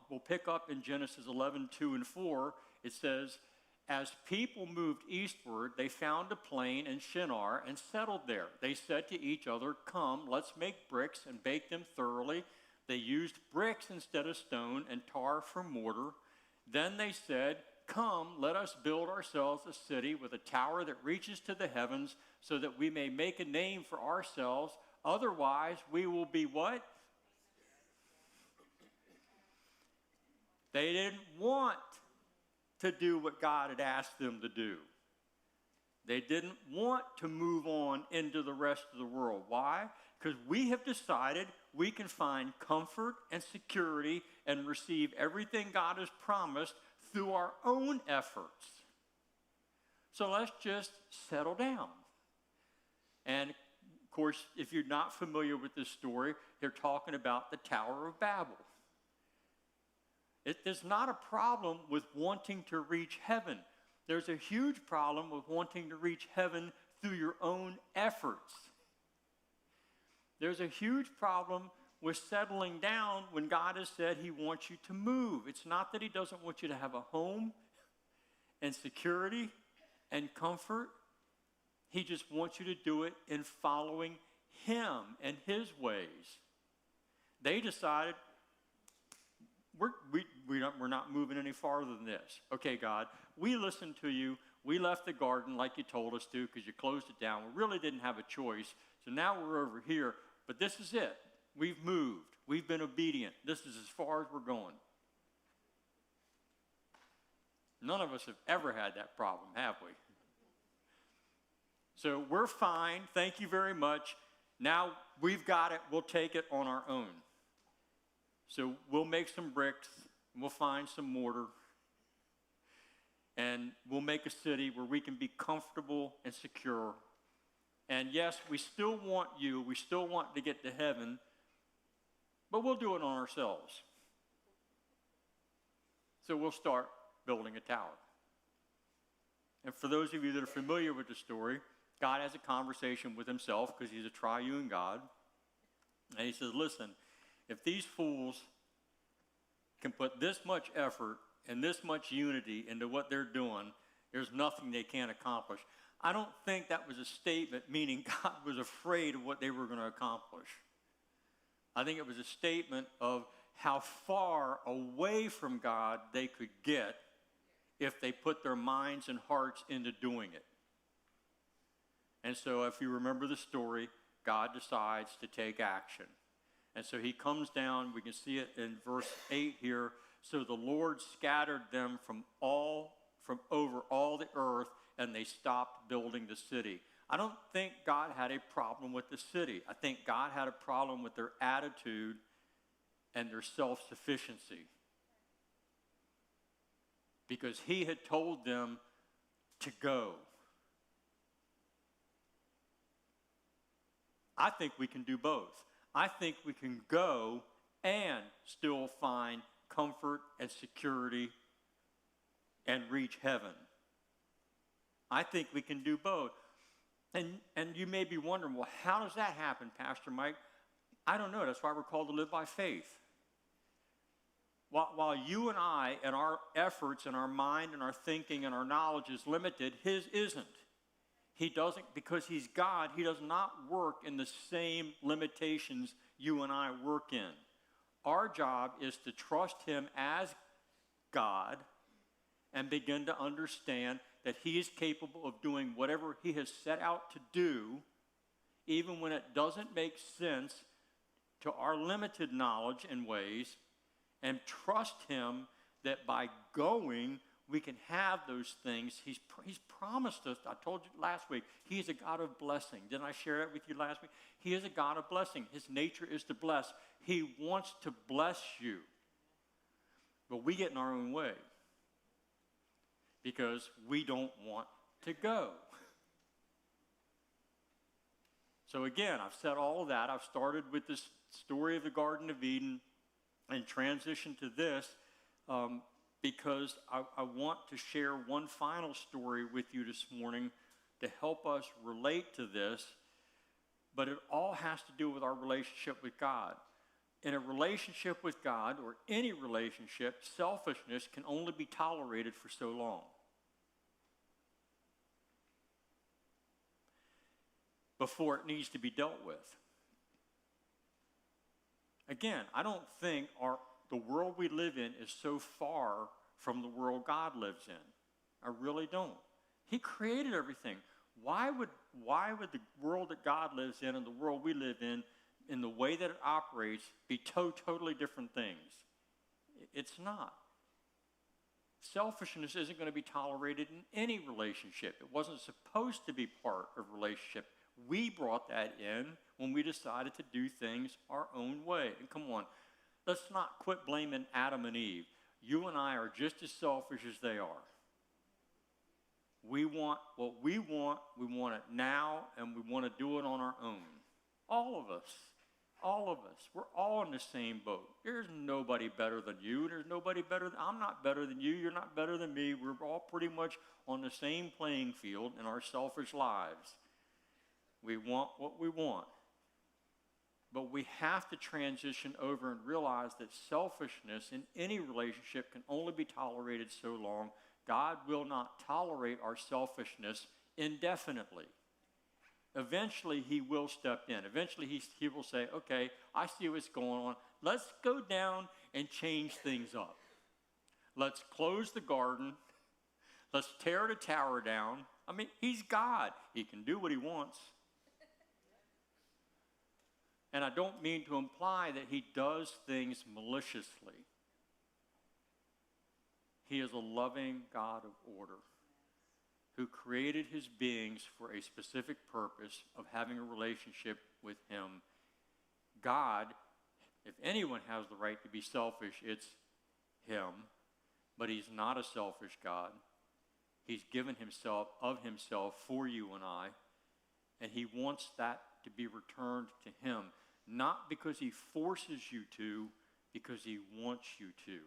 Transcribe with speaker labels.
Speaker 1: we'll pick up in Genesis 11:2 and 4. It says, as people moved eastward, they found a plain in Shinar and settled there. They said to each other, come, let's make bricks and bake them thoroughly. They used bricks instead of stone and tar for mortar. Then they said, come, let us build ourselves a city with a tower that reaches to the heavens so that we may make a name for ourselves. Otherwise, we will be what? They didn't want to do what God had asked them to do. They didn't want to move on into the rest of the world. Why? Because we have decided we can find comfort and security and receive everything God has promised through our own efforts. So let's just settle down. And of course, if you're not familiar with this story, they're talking about the Tower of Babel. There's not a problem with wanting to reach heaven. There's a huge problem with wanting to reach heaven through your own efforts. There's a huge problem with settling down when God has said he wants you to move. It's not that he doesn't want you to have a home and security and comfort. He just wants you to do it in following him and his ways. They decided, we're not moving any farther than this. Okay, God, we listened to you. We left the garden like you told us to because you closed it down. We really didn't have a choice. So now we're over here, but this is it. We've moved. We've been obedient. This is as far as we're going. None of us have ever had that problem, have we? So we're fine. Thank you very much. Now we've got it. We'll take it on our own. So we'll make some bricks, and we'll find some mortar, and we'll make a city where we can be comfortable and secure. And yes, we still want you, we still want to get to heaven, but we'll do it on ourselves. So we'll start building a tower. And for those of you that are familiar with the story, God has a conversation with himself because he's a triune God. And he says, listen, if these fools can put this much effort and this much unity into what they're doing, there's nothing they can't accomplish. I don't think that was a statement meaning God was afraid of what they were going to accomplish. I think it was a statement of how far away from God they could get if they put their minds and hearts into doing it. And so if you remember the story, God decides to take action. And so he comes down, we can see it in verse 8 here. So the Lord scattered them from over all the earth, and they stopped building the city. I don't think God had a problem with the city. I think God had a problem with their attitude and their self-sufficiency. Because he had told them to go. I think we can do both. I think we can go and still find comfort and security and reach heaven. I think we can do both. And you may be wondering, well, how does that happen, Pastor Mike? I don't know. That's why we're called to live by faith. While you and I and our efforts and our mind and our thinking and our knowledge is limited, his isn't. He doesn't, because he's God, he does not work in the same limitations you and I work in. Our job is to trust him as God and begin to understand that he is capable of doing whatever he has set out to do, even when it doesn't make sense to our limited knowledge and ways, and trust him that by going, we can have those things. He's promised us. I told you last week, he is a God of blessing. Didn't I share that with you last week? He is a God of blessing. His nature is to bless. He wants to bless you. But we get in our own way because we don't want to go. So again, I've said all of that. I've started with this story of the Garden of Eden and transitioned to this because I want to share one final story with you this morning to help us relate to this, but it all has to do with our relationship with God. In a relationship with God, or any relationship, selfishness can only be tolerated for so long. Before it needs to be dealt with. Again, I don't think the world we live in is so far from the world God lives in. I really don't. He created everything. Why would the world that God lives in and the world we live in the way that it operates, be totally different things? It's not. Selfishness isn't going to be tolerated in any relationship. It wasn't supposed to be part of a relationship. We brought that in when we decided to do things our own way. And come on, let's not quit blaming Adam and Eve. You and I are just as selfish as they are. We want what we want it now, and we want to do it on our own. All of us. We're all in the same boat. There's nobody better than you. There's nobody better I'm not better than you. You're not better than me. We're all pretty much on the same playing field in our selfish lives. We want what we want. But we have to transition over and realize that selfishness in any relationship can only be tolerated so long. God will not tolerate our selfishness indefinitely. Eventually, he will step in. Eventually, he will say, okay, I see what's going on. Let's go down and change things up. Let's close the garden. Let's tear the tower down. I mean, he's God. He can do what he wants. And I don't mean to imply that he does things maliciously. He is a loving God of order who created his beings for a specific purpose of having a relationship with him. God, if anyone has the right to be selfish, it's him. But he's not a selfish God. He's given himself of himself for you and I. And he wants that to be returned to him. Not because he forces you to, because he wants you to.